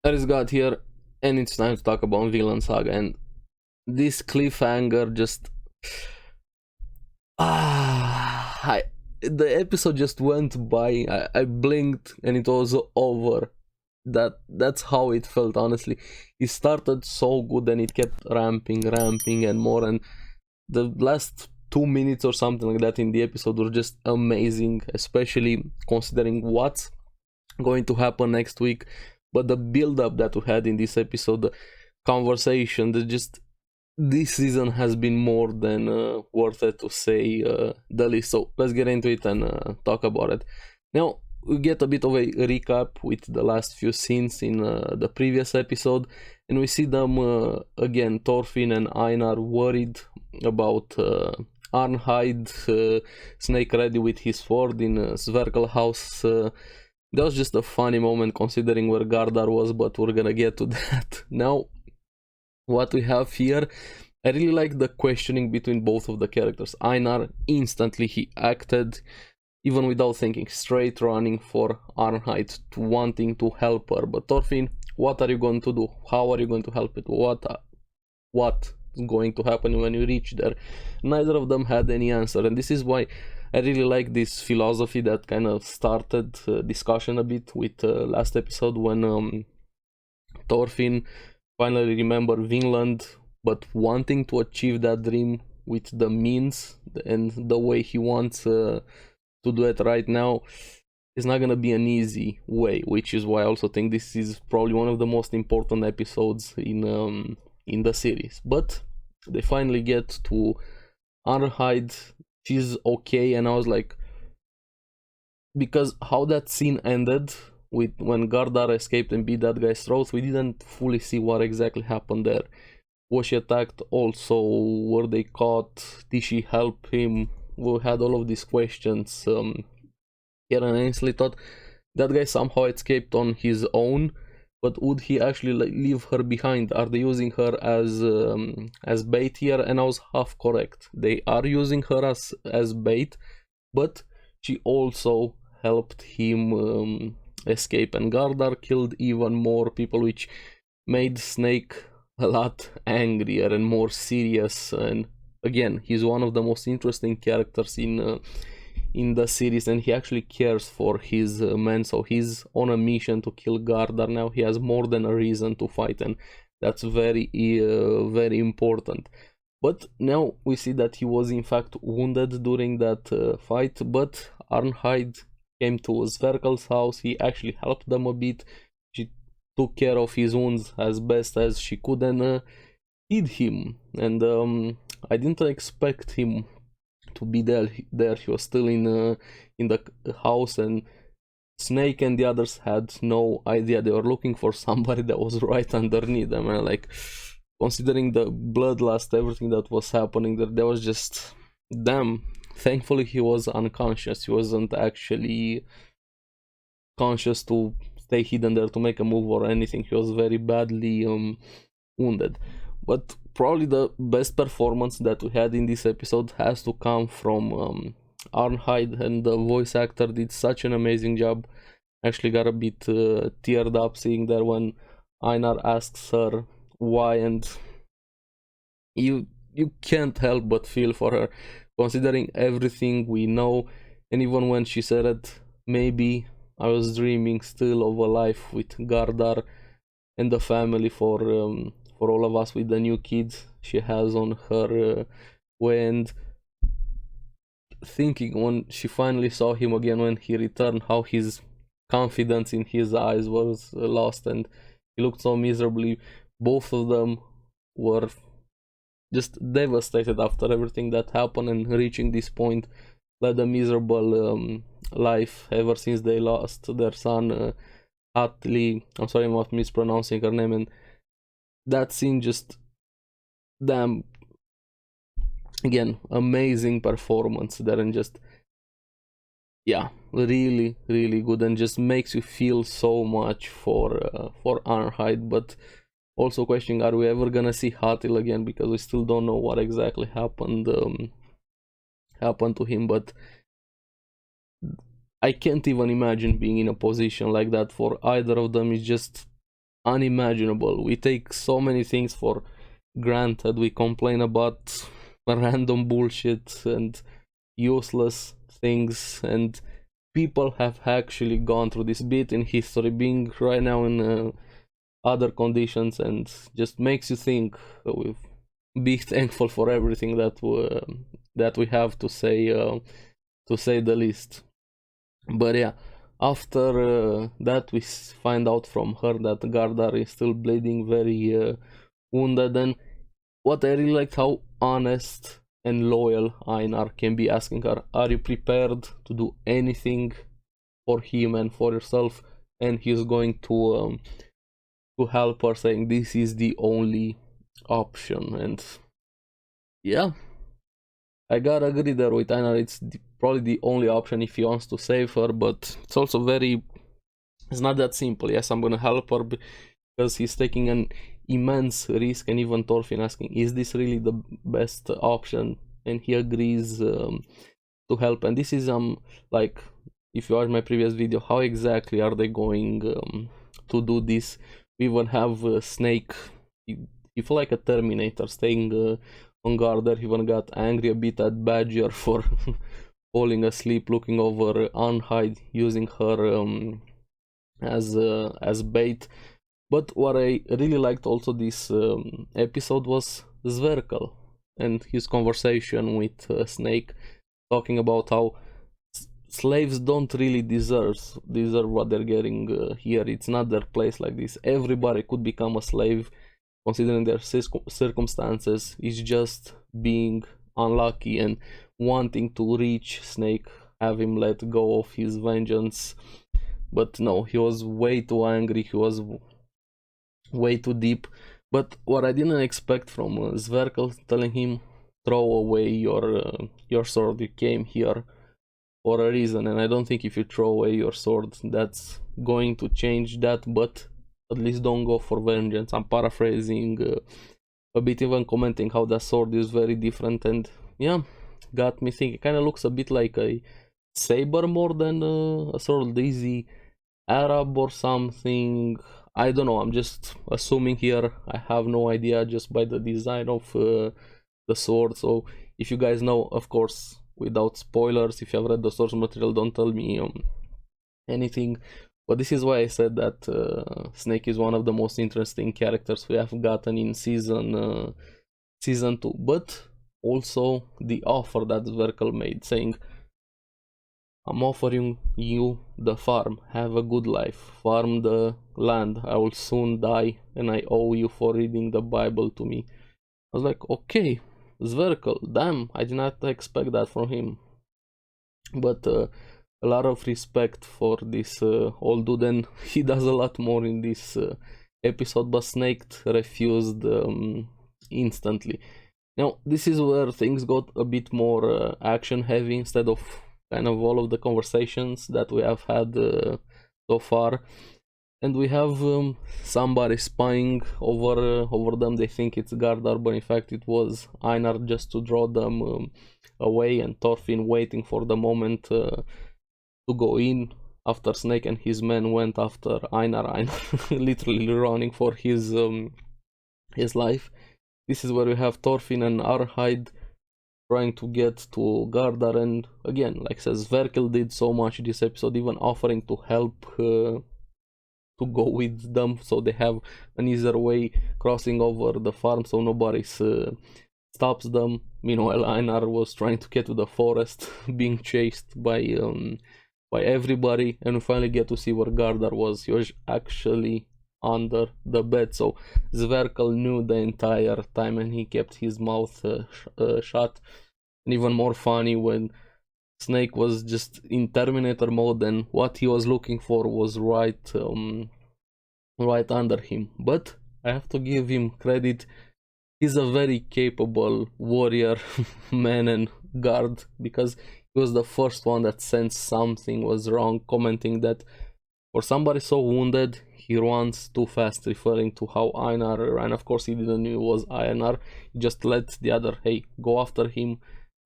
ARESxGOD here, and it's time to talk about Vinland Saga. And this cliffhanger just the episode just went by. I blinked and it was over. That's how it felt, honestly. It started so good and it kept ramping and more, and the last 2 minutes or something like that in the episode were just amazing, especially considering what's going to happen next week. But the build up that we had in this episode, the conversation, this season has been more than worth it, to say the least. So let's get into it and talk about it. Now we get a bit of a recap with the last few scenes in the previous episode, and we see them again, Thorfinn and Einar, worried about Arnheid, Snake ready with his sword in Sverkel house. That was just a funny moment considering where Gardar was, but we're gonna get to that. Now, what we have here, I really like the questioning between both of the characters. Einar, instantly he acted, even without thinking, straight running for Arnheid, to wanting to help her. But Thorfinn, what are you going to do? How are you going to help it? What is going to happen when you reach there? Neither of them had any answer, and this is why I really like this philosophy that kind of started discussion a bit with last episode, when Thorfinn finally remembered Vinland, but wanting to achieve that dream with the means and the way he wants to do it right now is not gonna be an easy way, which is why I also think this is probably one of the most important episodes in the series. But they finally get to Arnheid. She's okay, and I was like, because how that scene ended with when Gardar escaped and beat that guy's throat, we didn't fully see what exactly happened there. Was she attacked also? Were they caught? Did she help him? We had all of these questions here, and I honestly thought that guy somehow escaped on his own, but would he actually leave her behind? Are they using her as bait here? And I was half correct. They are using her as bait, but she also helped him escape, and Gardar killed even more people, which made Snake a lot angrier and more serious. And again, he's one of the most interesting characters in the series, and he actually cares for his men, so he's on a mission to kill Gardar now. He has more than a reason to fight, and that's very important. But now we see that he was in fact wounded during that fight, but Arnheid came to Sverkel's house. He actually helped them a bit. She took care of his wounds as best as she could and hid him, and I didn't expect him to be there. He was still in the house, and Snake and the others had no idea. They were looking for somebody that was right underneath them, and like, considering the bloodlust, everything that was happening there was just, damn. Thankfully he was unconscious. He wasn't actually conscious to stay hidden there to make a move or anything. He was very badly wounded. But probably the best performance that we had in this episode has to come from Arnheid, and the voice actor did such an amazing job. Actually got a bit teared up seeing there when Einar asks her why, and you can't help but feel for her, considering everything we know. And even when she said it, maybe I was dreaming still of a life with Gardar and the family for all of us with the new kids she has on her way. And thinking when she finally saw him again when he returned, how his confidence in his eyes was lost and he looked so miserably. Both of them were just devastated after everything that happened, and reaching this point led a miserable life ever since they lost their son Atli. I'm sorry, I'm not mispronouncing her name. And that scene just, damn, again, amazing performance there, and just, yeah, really good, and just makes you feel so much for Arnheid. But also questioning, are we ever gonna see Hatil again, because we still don't know what exactly happened to him. But I can't even imagine being in a position like that for either of them. It's just unimaginable. We take so many things for granted. We complain about random bullshit and useless things, and people have actually gone through this bit in history, being right now in other conditions, and just makes you think. With be thankful for everything that we have to say the least. But yeah, after that we find out from her that Gardar is still bleeding, very wounded, and what I really liked, how honest and loyal Einar can be, asking her, are you prepared to do anything for him and for yourself? And he's going to help her, saying this is the only option. And yeah, I gotta agree there with Einar, it's probably the only option if he wants to save her, but it's also it's not that simple. Yes, I'm gonna help her because he's taking an immense risk, and even Thorfinn asking, is this really the best option? And he agrees to help. And this is like, if you watch my previous video, how exactly are they going to do this? We even have Snake, he feel like a Terminator, staying on guard there. He even got angry a bit at Badger for falling asleep, looking over Unhide, using her as bait. But what I really liked also this episode was Zverkel and his conversation with Snake, talking about how slaves don't really deserve what they're getting here. It's not their place like this. Everybody could become a slave considering their circumstances. It's just being unlucky and wanting to reach Snake, have him let go of his vengeance. But no, he was way too angry, he was way too deep. But what I didn't expect from Zverkel, telling him, throw away your sword, you came here for a reason, and I don't think if you throw away your sword that's going to change that, but at least don't go for vengeance. I'm paraphrasing a bit, even commenting how the sword is very different, and yeah, got me thinking. It kind of looks a bit like a saber more than a sword, Daisy Arab or something. I don't know, I'm just assuming here. I have no idea just by the design of the sword. So if you guys know, of course, without spoilers, if you have read the source material, don't tell me anything. But this is why I said that Snake is one of the most interesting characters we have gotten in season 2. But also the offer that Zverkel made, saying, I'm offering you the farm, have a good life, farm the land, I will soon die and I owe you for reading the Bible to me. I was like, okay, Zverkel, damn, I did not expect that from him. But a lot of respect for this old dude, and he does a lot more in this episode, but Snake refused instantly. Now, this is where things got a bit more action heavy instead of kind of all of the conversations that we have had so far. And we have somebody spying over them. They think it's Gardar, but in fact it was Einar, just to draw them away, and Thorfinn waiting for the moment to go in after Snake and his men went after Einar literally running for his life. This is where we have Thorfinn and Arhide trying to get to Gardar, and again, like says, Sverkel did so much this episode, even offering to help to go with them, so they have an easier way crossing over the farm, so nobody stops them. Meanwhile, Einar was trying to get to the forest, being chased by everybody, and we finally get to see where Gardar was. He was actually under the bed, so Zverkel knew the entire time and he kept his mouth shut. And even more funny when Snake was just in Terminator mode, and what he was looking for was right under him. But I have to give him credit, he's a very capable warrior, man and guard, because he was the first one that sensed something was wrong, commenting that for somebody so wounded, he runs too fast, referring to how Einar ran. Of course, he didn't know it was Einar. He just let the other, hey, go after him,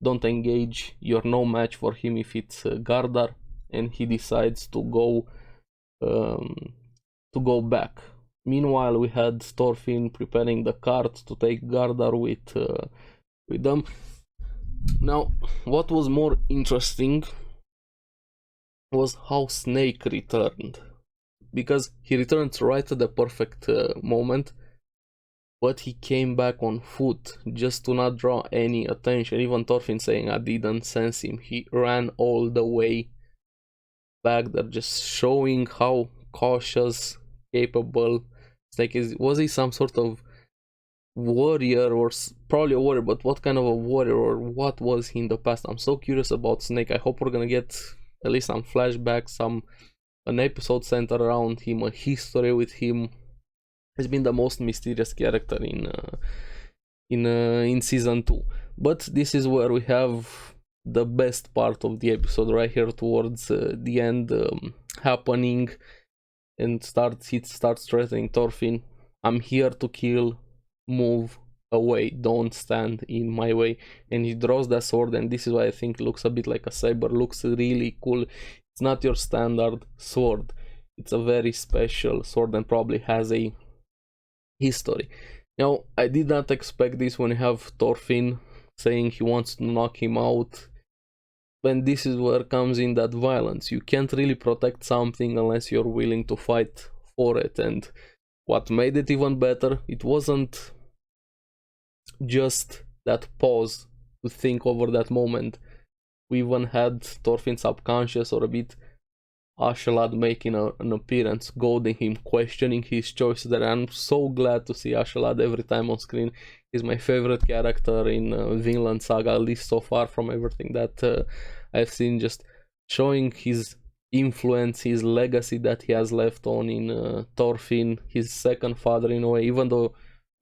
don't engage, you're no match for him if it's Gardar. And he decides to go back. Meanwhile, we had Thorfinn preparing the cart to take Gardar with them. Now, what was more interesting was how Snake returned, because he returned right at the perfect moment, but he came back on foot just to not draw any attention. Even Thorfinn saying I didn't sense him. He ran all the way back there, just showing how cautious, capable Snake is. Was he some sort of warrior, or probably a warrior, but what kind of a warrior, or what was he in the past? I'm so curious about Snake. I hope we're gonna get at least some flashbacks, an episode centered around him, a history with him. He's been the most mysterious character in season 2. But this is where we have the best part of the episode right here towards the end happening, and he starts threatening Thorfinn. I'm here to kill, move away, don't stand in my way. And he draws that sword, and this is why I think it looks a bit like a saber, looks really cool. It's not your standard sword, it's a very special sword and probably has a history. Now, I did not expect this when you have Thorfinn saying he wants to knock him out. And this is where comes in that violence. You can't really protect something unless you're willing to fight for it. And what made it even better, it wasn't just that pause to think over that moment. We even had Thorfinn subconscious, or a bit Askeladd making an appearance, goading him, questioning his choices there. I'm so glad to see Askeladd every time on screen. He's my favorite character in Vinland Saga, at least so far from everything that I've seen, just showing his influence, his legacy that he has left on in Thorfinn, his second father in a way, even though,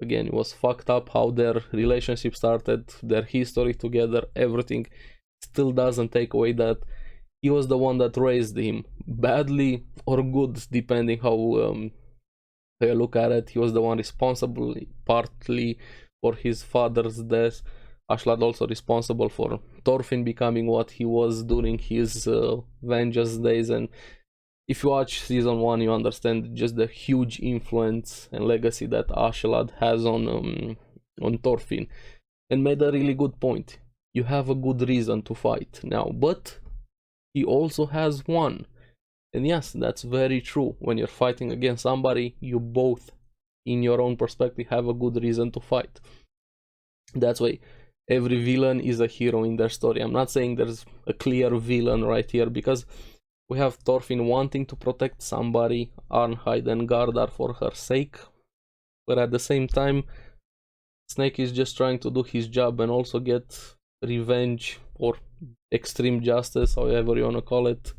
again, it was fucked up how their relationship started, their history together, everything still doesn't take away that he was the one that raised him, badly or good, depending how you look at it. He was the one responsible partly for his father's death. Askeladd also responsible for Thorfinn becoming what he was during his vengeance days. And if you watch season 1, you understand just the huge influence and legacy that Askeladd has on Thorfinn, and made a really good point. You have a good reason to fight now, but he also has one. And yes, that's very true. When you're fighting against somebody, you both, in your own perspective, have a good reason to fight. That's why every villain is a hero in their story. I'm not saying there's a clear villain right here, because we have Thorfinn wanting to protect somebody, Arnheid and Gardar, for her sake, but at the same time, Snake is just trying to do his job and also get revenge or extreme justice, however you wanna call it,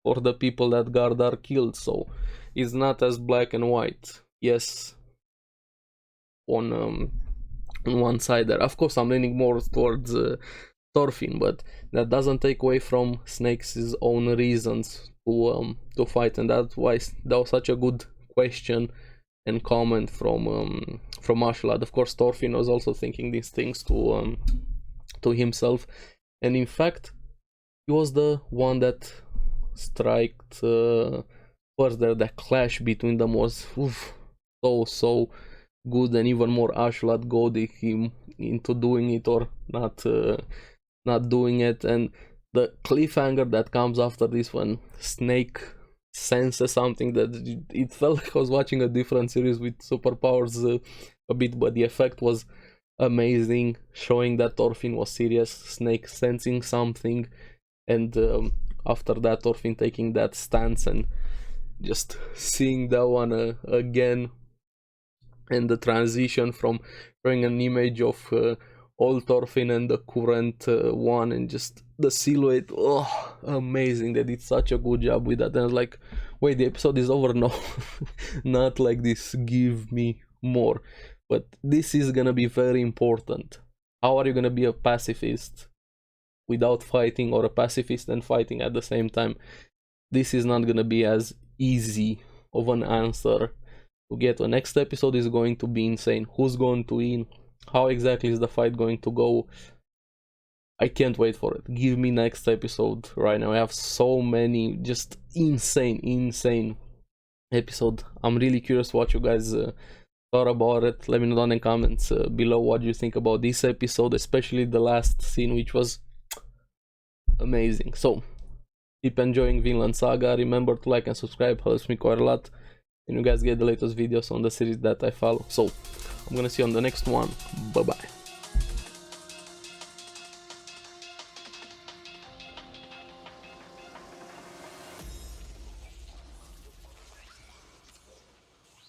for the people that Gardar killed. So it's not as black and white. Yes, on one side there. Of course, I'm leaning more towards Thorfinn, but that doesn't take away from Snake's own reasons to fight, and that's why that was such a good question and comment from Askeladd. Of course, Thorfinn was also thinking these things to himself, and in fact, he was the one that striked first there. The clash between them was so good, and even more Askeladd goading him into doing it or not doing it. And the cliffhanger that comes after this, when Snake senses something, that it felt like I was watching a different series with superpowers a bit, but the effect was amazing, showing that Thorfinn was serious, Snake sensing something, and after that Thorfinn taking that stance and just seeing that one again, and the transition from showing an image of old Thorfinn and the current one, and just the silhouette. Oh, amazing. They did such a good job with that. And I was like, wait, the episode is over? No, not like this, give me more. But this is gonna be very important. How are you gonna be a pacifist without fighting, or a pacifist and fighting at the same time? This is not gonna be as easy of an answer to get. The next episode is going to be insane. Who's going to win? How exactly is the fight going to go? I can't wait for it. Give me next episode right now. I have so many just insane episode. I'm really curious what you guys thought about it. Let me know down in the comments below what you think about this episode, especially the last scene, which was amazing. So keep enjoying Vinland Saga. Remember to like and subscribe, helps me quite a lot, and you guys get the latest videos on the series that I follow. So I'm gonna see you on the next one. Bye bye.